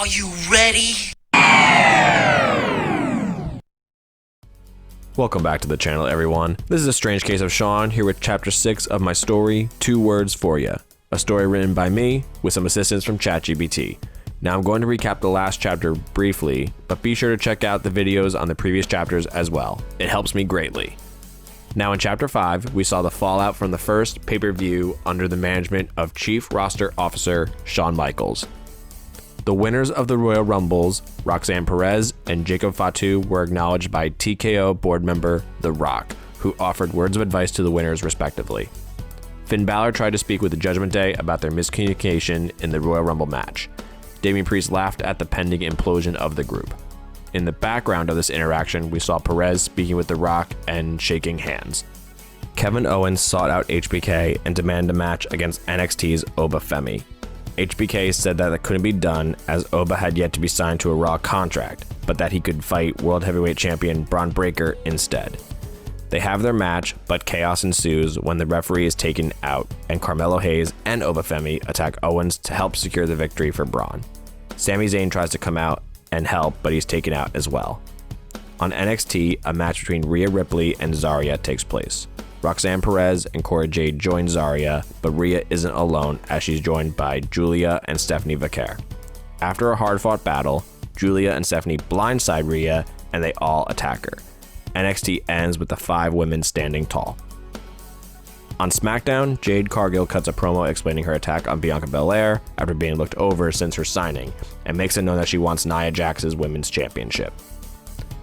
Are you ready? Welcome back to the channel, everyone. This is a strange case of Sean here with chapter 6 of my story, 2 Words For Ya. A story written by me with some assistance from ChatGPT. Now I'm going to recap the last chapter briefly, but be sure to check out the videos on the previous chapters as well. It helps me greatly. Now in chapter 5, we saw the fallout from the first pay-per-view under the management of Chief Roster Officer Shawn Michaels. The winners of the Royal Rumbles, Roxanne Perez and Jacob Fatu, were acknowledged by TKO board member The Rock, who offered words of advice to the winners respectively. Finn Balor tried to speak with the Judgment Day about their miscommunication in the Royal Rumble match. Damian Priest laughed at the pending implosion of the group. In the background of this interaction, we saw Perez speaking with The Rock and shaking hands. Kevin Owens sought out HBK and demanded a match against NXT's Oba Femi. HBK said that it couldn't be done as Oba had yet to be signed to a Raw contract, but that he could fight World Heavyweight Champion Braun Breaker instead. They have their match, but chaos ensues when the referee is taken out and Carmelo Hayes and Oba Femi attack Owens to help secure the victory for Braun. Sami Zayn tries to come out and help, but he's taken out as well. On NXT, a match between Rhea Ripley and Zaria takes place. Roxanne Perez and Cora Jade join Zaria, but Rhea isn't alone as she's joined by Giulia and Stephanie Vacquer. After a hard-fought battle, Giulia and Stephanie blindside Rhea and they all attack her. NXT ends with the 5 women standing tall. On SmackDown, Jade Cargill cuts a promo explaining her attack on Bianca Belair after being looked over since her signing, and makes it known that she wants Nia Jax's women's championship.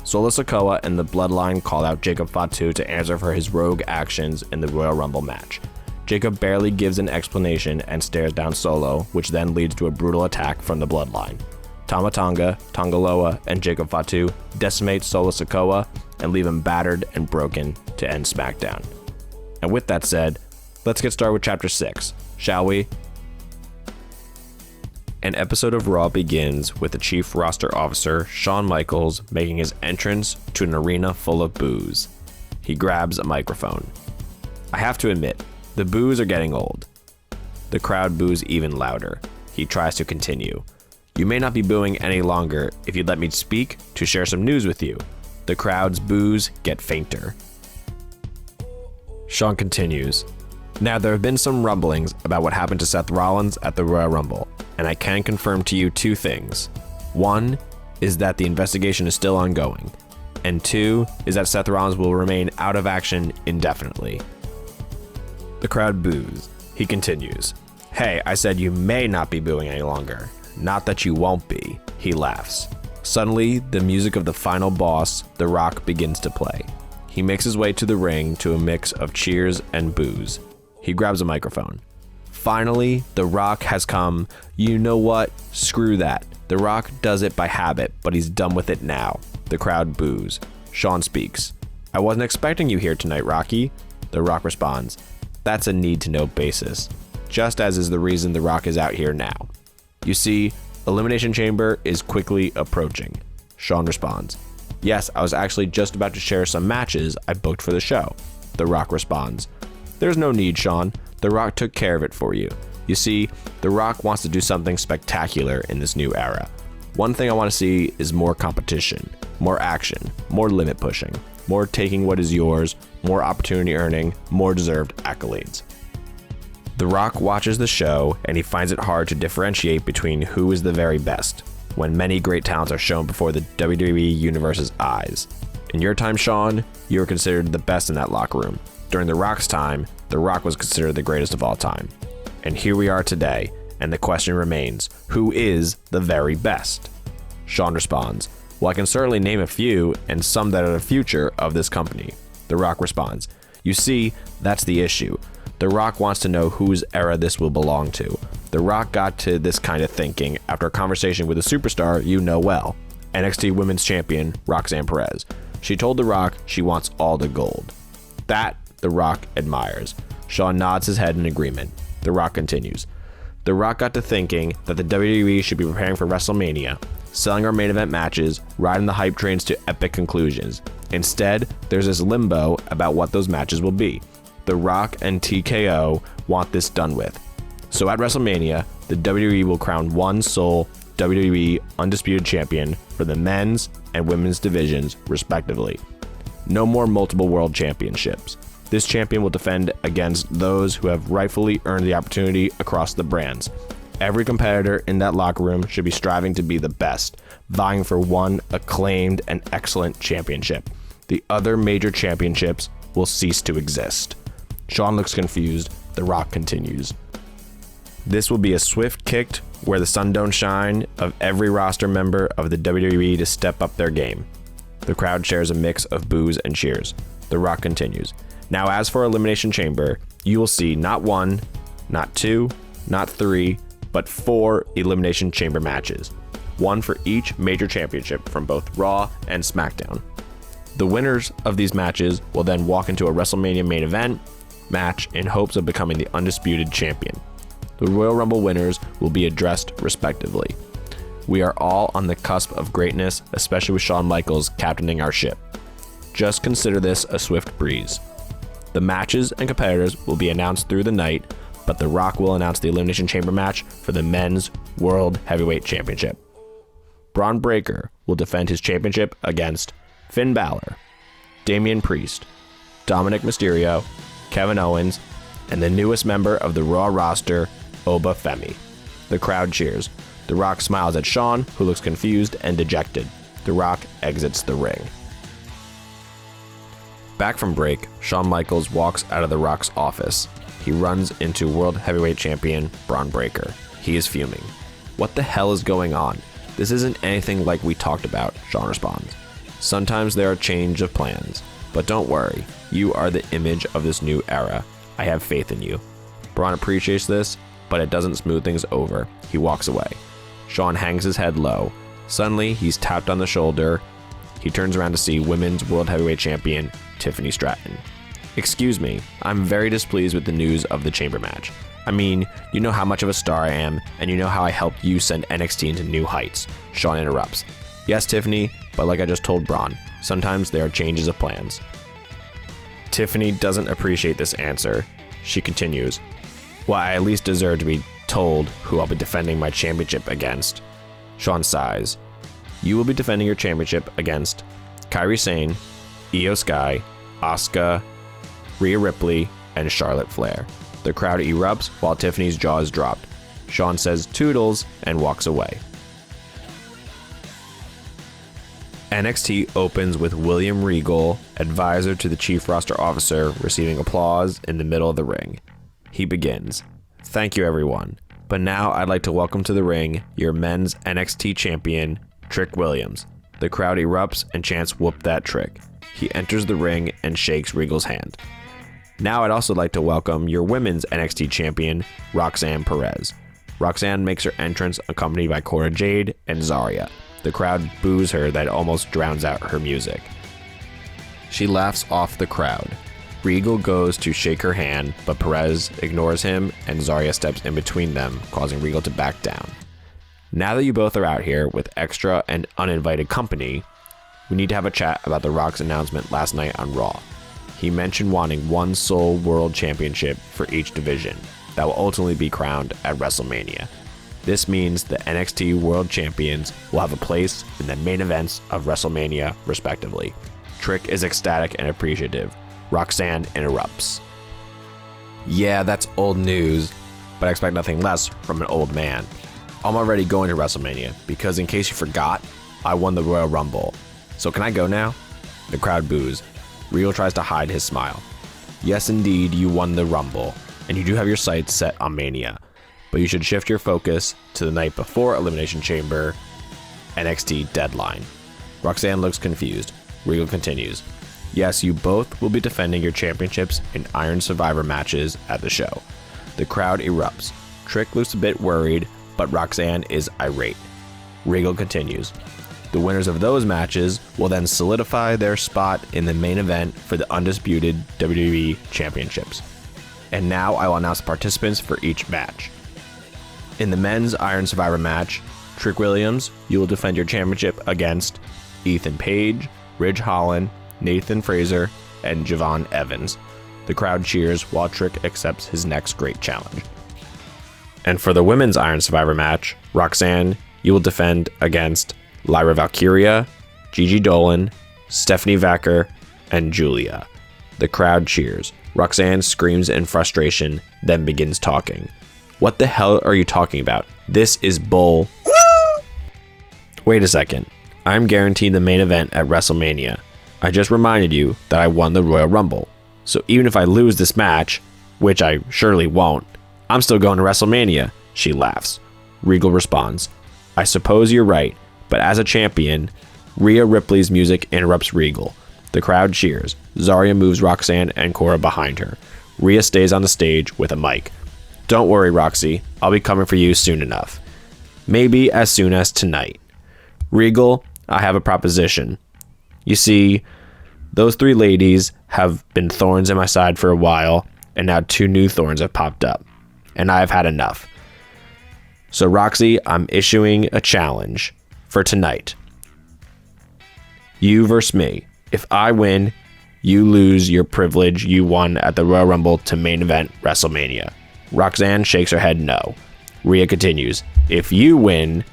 Solo Sikoa and the Bloodline call out Jacob Fatu to answer for his rogue actions in the Royal Rumble match. Jacob barely gives an explanation and stares down Solo, which then leads to a brutal attack from the Bloodline. Tanga Loa, and Jacob Fatu decimate Solo Sikoa and leave him battered and broken to end SmackDown. And with that said, let's get started with chapter 6, shall we? An episode of Raw begins with the Chief Roster Officer, Shawn Michaels, making his entrance to an arena full of boos. He grabs a microphone. I have to admit, the boos are getting old. The crowd boos even louder. He tries to continue. You may not be booing any longer if you'd let me speak to share some news with you. The crowd's boos get fainter. Shawn continues. Now, there have been some rumblings about what happened to Seth Rollins at the Royal Rumble, and I can confirm to you 2 things. 1 is that the investigation is still ongoing, and 2 is that Seth Rollins will remain out of action indefinitely. The crowd boos. He continues. Hey, I said you may not be booing any longer. Not that you won't be. He laughs. Suddenly, the music of the final boss, The Rock, begins to play. He makes his way to the ring to a mix of cheers and boos. He grabs a microphone. Finally, The Rock has come. You know what? Screw that. The Rock does it by habit, but he's done with it now. The crowd boos. Shawn speaks. I wasn't expecting you here tonight, Rocky. The Rock responds. That's a need-to-know basis. Just as is the reason The Rock is out here now. You see, Elimination Chamber is quickly approaching. Shawn responds. Yes, I was actually just about to share some matches I booked for the show. The Rock responds. There's no need, Shawn. The Rock took care of it for you. You see, The Rock wants to do something spectacular in this new era. One thing I want to see is more competition, more action, more limit pushing, more taking what is yours, more opportunity earning, more deserved accolades. The Rock watches the show and he finds it hard to differentiate between who is the very best, when many great talents are shown before the WWE Universe's eyes. In your time, Shawn, you were considered the best in that locker room. During The Rock's time, The Rock was considered the greatest of all time. And here we are today, and the question remains, who is the very best? Shawn responds, well, I can certainly name a few, and some that are the future of this company. The Rock responds, you see, that's the issue. The Rock wants to know whose era this will belong to. The Rock got to this kind of thinking after a conversation with a superstar you know well, NXT Women's Champion Roxanne Perez. She told The Rock she wants all the gold. That The Rock admires. Shawn nods his head in agreement. The Rock continues. The Rock got to thinking that the WWE should be preparing for WrestleMania, selling our main event matches, riding the hype trains to epic conclusions. Instead, there's this limbo about what those matches will be. The Rock and TKO want this done with. So at WrestleMania, the WWE will crown one sole WWE Undisputed Champion for the men's and women's divisions, respectively. No more multiple world championships. This champion will defend against those who have rightfully earned the opportunity across the brands. Every competitor in that locker room should be striving to be the best, vying for one acclaimed and excellent championship. The other major championships will cease to exist. Sean looks confused. The Rock continues. This will be a swift kick where the sun don't shine of every roster member of the WWE to step up their game. The crowd shares a mix of boos and cheers. The Rock continues. Now, as for Elimination Chamber, you will see not one, not two, not three, but 4 Elimination Chamber matches. One for each major championship from both Raw and SmackDown. The winners of these matches will then walk into a WrestleMania main event match in hopes of becoming the undisputed champion. The Royal Rumble winners will be addressed respectively. We are all on the cusp of greatness, especially with Shawn Michaels captaining our ship. Just consider this a swift breeze. The matches and competitors will be announced through the night, but The Rock will announce the Elimination Chamber match for the Men's World Heavyweight Championship. Braun Breaker will defend his championship against Finn Balor, Damian Priest, Dominic Mysterio, Kevin Owens, and the newest member of the Raw roster, Oba Femi. The crowd cheers. The Rock smiles at Sean, who looks confused and dejected. The Rock exits the ring. Back from break, Shawn Michaels walks out of The Rock's office. He runs into World Heavyweight Champion Braun Breaker. He is fuming. What the hell is going on? This isn't anything like we talked about, Shawn responds. Sometimes there are change of plans, but don't worry. You are the image of this new era. I have faith in you. Braun appreciates this, but it doesn't smooth things over. He walks away. Shawn hangs his head low. Suddenly, he's tapped on the shoulder. He turns around to see Women's World Heavyweight Champion Tiffany Stratton. Excuse me, I'm very displeased with the news of the chamber match. I mean, you know how much of a star I am, and you know how I helped you send NXT into new heights. Shawn interrupts. Yes, Tiffany, but like I just told Braun, sometimes there are changes of plans. Tiffany doesn't appreciate this answer. She continues. Well, I at least deserve to be told who I'll be defending my championship against. Shawn sighs. You will be defending your championship against Kairi Sane, Io Sky, Asuka, Rhea Ripley, and Charlotte Flair. The crowd erupts while Tiffany's jaw is dropped. Shawn says toodles and walks away. NXT opens with William Regal, advisor to the chief roster officer, receiving applause in the middle of the ring. He begins. Thank you, everyone. But now I'd like to welcome to the ring your men's NXT champion, Trick Williams. The crowd erupts and chants whoop that trick. He enters the ring and shakes Regal's hand. Now I'd also like to welcome your women's NXT champion, Roxanne Perez. Roxanne makes her entrance accompanied by Cora, Jade, and Zaria. The crowd boos her that almost drowns out her music. She laughs off the crowd. Regal goes to shake her hand, but Perez ignores him and Zaria steps in between them, causing Regal to back down. Now that you both are out here with extra and uninvited company, we need to have a chat about The Rock's announcement last night on Raw. He mentioned wanting one sole world championship for each division that will ultimately be crowned at WrestleMania. This means the NXT World Champions will have a place in the main events of WrestleMania, respectively. Trick is ecstatic and appreciative. Roxanne interrupts. Yeah, that's old news, but I expect nothing less from an old man. I'm already going to WrestleMania because, in case you forgot, I won the Royal Rumble. So can I go now? The crowd boos. Regal tries to hide his smile. Yes, indeed, you won the Rumble, and you do have your sights set on Mania. But you should shift your focus to the night before Elimination Chamber NXT Deadline. Roxanne looks confused. Regal continues. Yes, you both will be defending your championships in Iron Survivor matches at the show. The crowd erupts. Trick looks a bit worried, but Roxanne is irate. Regal continues. The winners of those matches will then solidify their spot in the main event for the undisputed WWE Championships. And now I will announce the participants for each match. In the men's Iron Survivor match, Trick Williams, you will defend your championship against Ethan Page, Ridge Holland, Nathan Fraser, and Javon Evans. The crowd cheers while Trick accepts his next great challenge. And for the women's Iron Survivor match, Roxanne, You will defend against Lyra Valkyria, Gigi Dolan, Stephanie Vacquer, and Giulia. The crowd cheers. Roxanne screams in frustration, then begins talking. What the hell are you talking about? This is bull. Wait a second. I'm guaranteed the main event at WrestleMania. I just reminded you that I won the Royal Rumble. So even if I lose this match, which I surely won't, I'm still going to WrestleMania. She laughs. Regal responds, I suppose you're right, but as a champion, Rhea Ripley's music interrupts Regal. The crowd cheers. Zaria moves Roxanne and Cora behind her. Rhea stays on the stage with a mic. Don't worry, Roxy. I'll be coming for you soon enough. Maybe as soon as tonight. Regal, I have a proposition. You see, those three ladies have been thorns in my side for a while, and now two new thorns have popped up, and I've had enough. So Roxy, I'm issuing a challenge for tonight. You versus me. If I win, you lose your privilege you won at the Royal Rumble to main event WrestleMania. Roxanne shakes her head no. Rhea continues, if you win,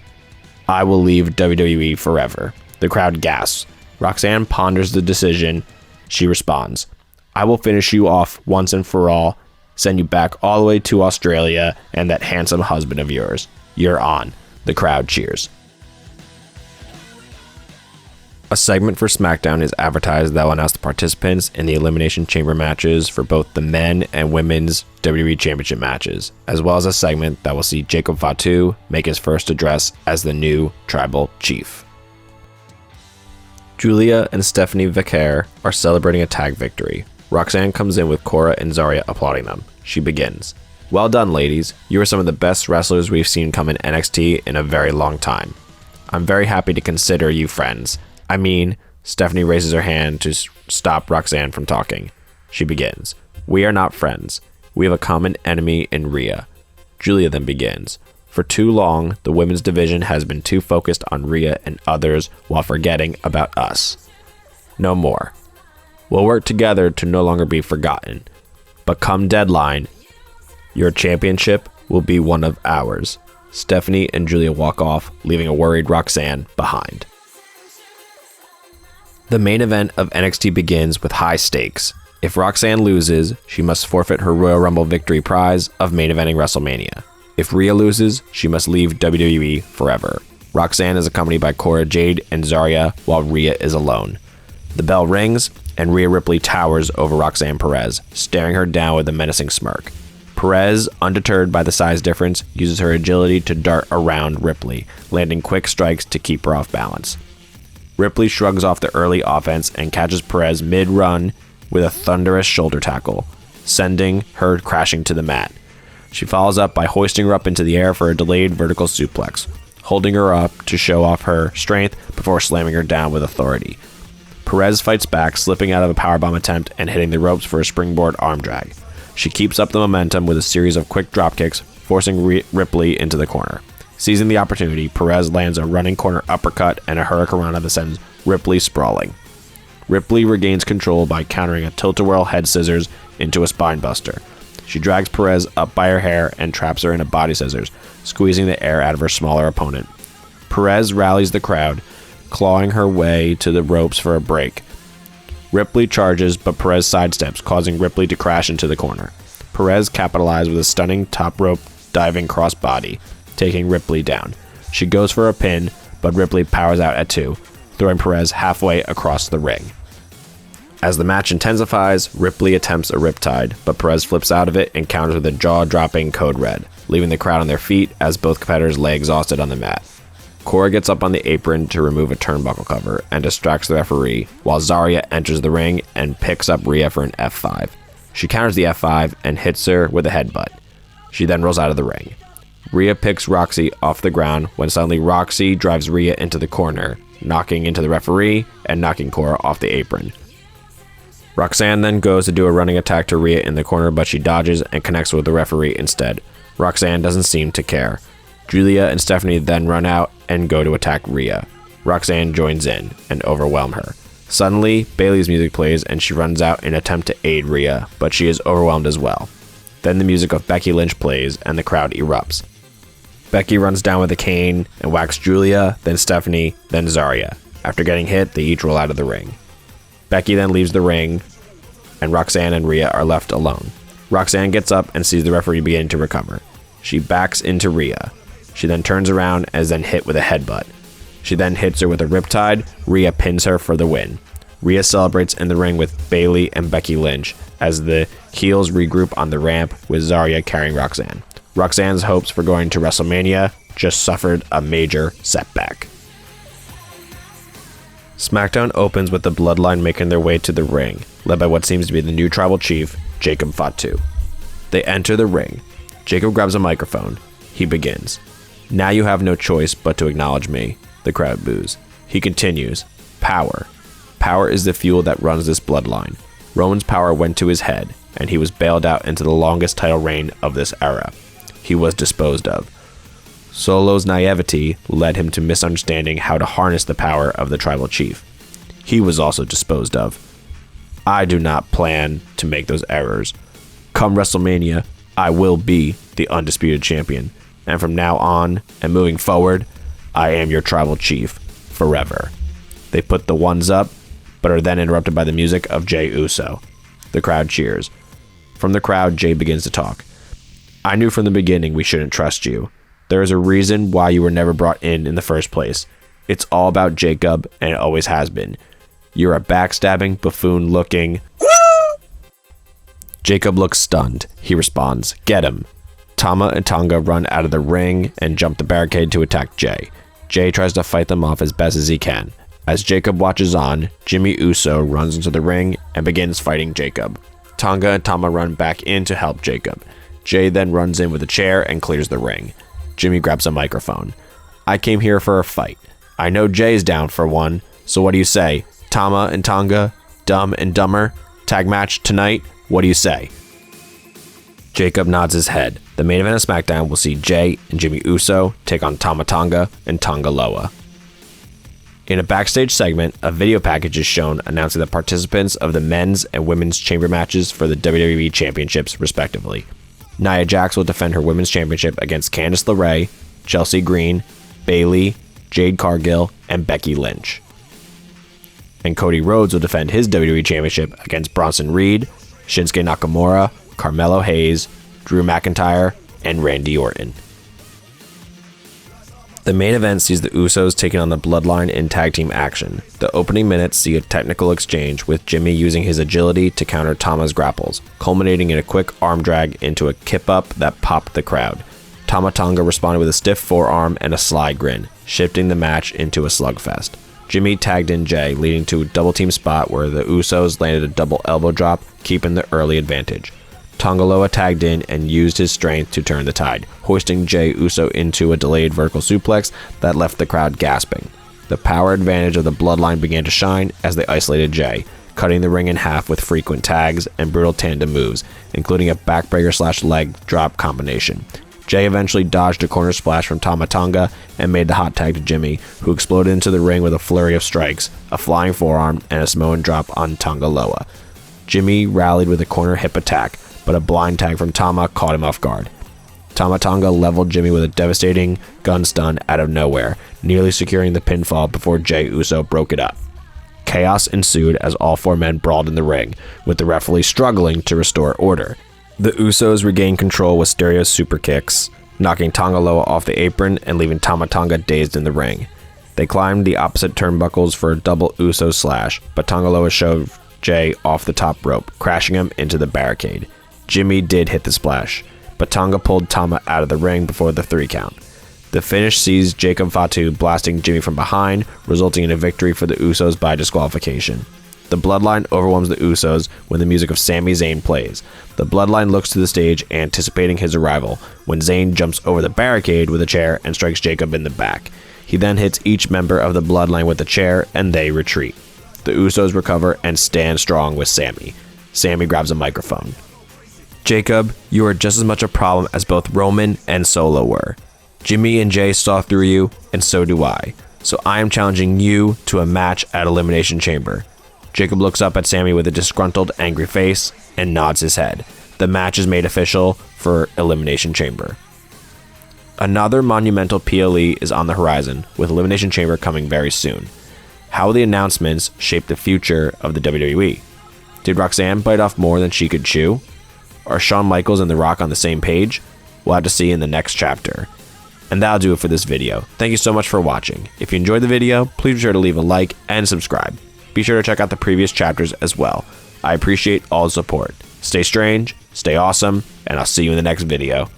I will leave WWE forever. The crowd gasps. Roxanne ponders the decision. She responds, I will finish you off once and for all, send you back all the way to Australia and that handsome husband of yours. You're on. The crowd cheers. A segment for SmackDown is advertised that will announce the participants in the Elimination Chamber matches for both the men and women's WWE Championship matches, as well as a segment that will see Jacob Fatu make his first address as the new Tribal Chief. Giulia and Stephanie Vacquer are celebrating a tag victory. Roxanne comes in with Cora and Zaria applauding them. She begins. Well done, ladies. You are some of the best wrestlers we've seen come in NXT in a very long time. I'm very happy to consider you friends. I mean, Stephanie raises her hand to stop Roxanne from talking. She begins. We are not friends. We have a common enemy in Rhea. Giulia then begins. For too long, the women's division has been too focused on Rhea and others while forgetting about us. No more. We'll work together to no longer be forgotten. But come deadline, your championship will be one of ours. Stephanie and Giulia walk off, leaving a worried Roxanne behind. The main event of NXT begins with high stakes. If Roxanne loses, she must forfeit her Royal Rumble victory prize of main eventing WrestleMania. If Rhea loses, she must leave WWE forever. Roxanne is accompanied by Cora, Jade, and Zaria, while Rhea is alone. The bell rings, and Rhea Ripley towers over Roxanne Perez, staring her down with a menacing smirk. Perez, undeterred by the size difference, uses her agility to dart around Ripley, landing quick strikes to keep her off balance. Ripley shrugs off the early offense and catches Perez mid-run with a thunderous shoulder tackle, sending her crashing to the mat. She follows up by hoisting her up into the air for a delayed vertical suplex, holding her up to show off her strength before slamming her down with authority. Perez fights back, slipping out of a powerbomb attempt and hitting the ropes for a springboard arm drag. She keeps up the momentum with a series of quick dropkicks, forcing Ripley into the corner. Seizing the opportunity, Perez lands a running corner uppercut and a hurricanrana that sends Ripley sprawling. Ripley regains control by countering a tilt-a-whirl head scissors into a spine buster. She drags Perez up by her hair and traps her in a body scissors, squeezing the air out of her smaller opponent. Perez rallies the crowd, clawing her way to the ropes for a break. Ripley charges, but Perez sidesteps, causing Ripley to crash into the corner. Perez capitalized with a stunning top rope diving crossbody, taking Ripley down. She goes for a pin, but Ripley powers out at 2, throwing Perez halfway across the ring. As the match intensifies, Ripley attempts a riptide, but Perez flips out of it and counters with a jaw-dropping code red, leaving the crowd on their feet as both competitors lay exhausted on the mat. Cora gets up on the apron to remove a turnbuckle cover and distracts the referee, while Zaria enters the ring and picks up Rhea for an F5. She counters the F5 and hits her with a headbutt. She then rolls out of the ring. Rhea picks Roxy off the ground when suddenly Roxy drives Rhea into the corner, knocking into the referee and knocking Cora off the apron. Roxanne then goes to do a running attack to Rhea in the corner, but she dodges and connects with the referee instead. Roxanne doesn't seem to care. Giulia and Stephanie then run out and go to attack Rhea. Roxanne joins in and overwhelm her. Suddenly, Bayley's music plays and she runs out in an attempt to aid Rhea, but she is overwhelmed as well. Then the music of Becky Lynch plays and the crowd erupts. Becky runs down with a cane and whacks Giulia, then Stephanie, then Zaria. After getting hit, they each roll out of the ring. Becky then leaves the ring, and Roxanne and Rhea are left alone. Roxanne gets up and sees the referee beginning to recover. She backs into Rhea. She then turns around and is then hit with a headbutt. She then hits her with a riptide. Rhea pins her for the win. Rhea celebrates in the ring with Bayley and Becky Lynch as the heels regroup on the ramp with Zaria carrying Roxanne. Roxanne's hopes for going to WrestleMania just suffered a major setback. SmackDown opens with the Bloodline making their way to the ring, led by what seems to be the new tribal chief, Jacob Fatu. They enter the ring. Jacob grabs a microphone. He begins. "Now you have no choice but to acknowledge me." The crowd boos. He continues. "Power. Power is the fuel that runs this bloodline. Roman's power went to his head, and he was bailed out into the longest title reign of this era. He was disposed of. Solo's naivety led him to misunderstanding how to harness the power of the tribal chief. He was also disposed of. I do not plan to make those errors. Come WrestleMania, I will be the undisputed champion. And from now on and moving forward, I am your tribal chief forever." They put the ones up, but are then interrupted by the music of Jey Uso. The crowd cheers. From the crowd, Jey begins to talk. "I knew from the beginning we shouldn't trust you. There is a reason why you were never brought in the first place. It's all about Jacob, and it always has been. You're a backstabbing, buffoon-looking..." Jacob looks stunned. He responds, "Get him." Tama and Tonga run out of the ring and jump the barricade to attack Jey. Jey tries to fight them off as best as he can. As Jacob watches on, Jimmy Uso runs into the ring and begins fighting Jacob. Tonga and Tama run back in to help Jacob. Jey then runs in with a chair and clears the ring. Jimmy grabs a microphone. "I came here for a fight. I know Jay's down for one, so what do you say? Tama and Tonga, Dumb and Dumber, tag match tonight, what do you say?" Jacob nods his head. The main event of SmackDown will see Jey and Jimmy Uso take on Tama Tonga and Tanga Loa. In a backstage segment, a video package is shown announcing the participants of the men's and women's chamber matches for the WWE Championships, respectively. Nia Jax will defend her women's championship against Candice LeRae, Chelsea Green, Bayley, Jade Cargill, and Becky Lynch. And Cody Rhodes will defend his WWE Championship against Bronson Reed, Shinsuke Nakamura, Carmelo Hayes, Drew McIntyre, and Randy Orton. The main event sees the Usos taking on the Bloodline in tag team action. The opening minutes see a technical exchange with Jimmy using his agility to counter Tama's grapples, culminating in a quick arm drag into a kip-up that popped the crowd. Tama Tonga responded with a stiff forearm and a sly grin, shifting the match into a slugfest. Jimmy tagged in Jey, leading to a double team spot where the Usos landed a double elbow drop, keeping the early advantage. Tanga Loa tagged in and used his strength to turn the tide, hoisting Jey Uso into a delayed vertical suplex that left the crowd gasping. The power advantage of the Bloodline began to shine as they isolated Jey, cutting the ring in half with frequent tags and brutal tandem moves, including a backbreaker/leg drop combination. Jey eventually dodged a corner splash from Tama Tonga and made the hot tag to Jimmy, who exploded into the ring with a flurry of strikes, a flying forearm, and a Samoan drop on Tanga Loa. Jimmy rallied with a corner hip attack, but a blind tag from Tama caught him off guard. Tama Tonga leveled Jimmy with a devastating gun stun out of nowhere, nearly securing the pinfall before Jey Uso broke it up. Chaos ensued as all four men brawled in the ring, with the referee struggling to restore order. The Usos regained control with stereo super kicks, knocking Tanga Loa off the apron and leaving Tama Tonga dazed in the ring. They climbed the opposite turnbuckles for a double Uso slash, but Tanga Loa shoved Jey off the top rope, crashing him into the barricade. Jimmy did hit the splash, but Tonga pulled Tama out of the ring before the 3 count. The finish sees Jacob Fatu blasting Jimmy from behind, resulting in a victory for the Usos by disqualification. The Bloodline overwhelms the Usos when the music of Sami Zayn plays. The Bloodline looks to the stage, anticipating his arrival, when Zayn jumps over the barricade with a chair and strikes Jacob in the back. He then hits each member of the Bloodline with a chair, and they retreat. The Usos recover and stand strong with Sami. Sami grabs a microphone. "Jacob, you are just as much a problem as both Roman and Solo were. Jimmy and Jey saw through you, and so do I. So I am challenging you to a match at Elimination Chamber." Jacob looks up at Sami with a disgruntled, angry face and nods his head. The match is made official for Elimination Chamber. Another monumental PLE is on the horizon, with Elimination Chamber coming very soon. How will the announcements shape the future of the WWE? Did Roxanne bite off more than she could chew? Are Shawn Michaels and The Rock on the same page? We'll have to see in the next chapter. And that'll do it for this video. Thank you so much for watching. If you enjoyed the video, please be sure to leave a like and subscribe. Be sure to check out the previous chapters as well. I appreciate all the support. Stay strange, stay awesome, and I'll see you in the next video.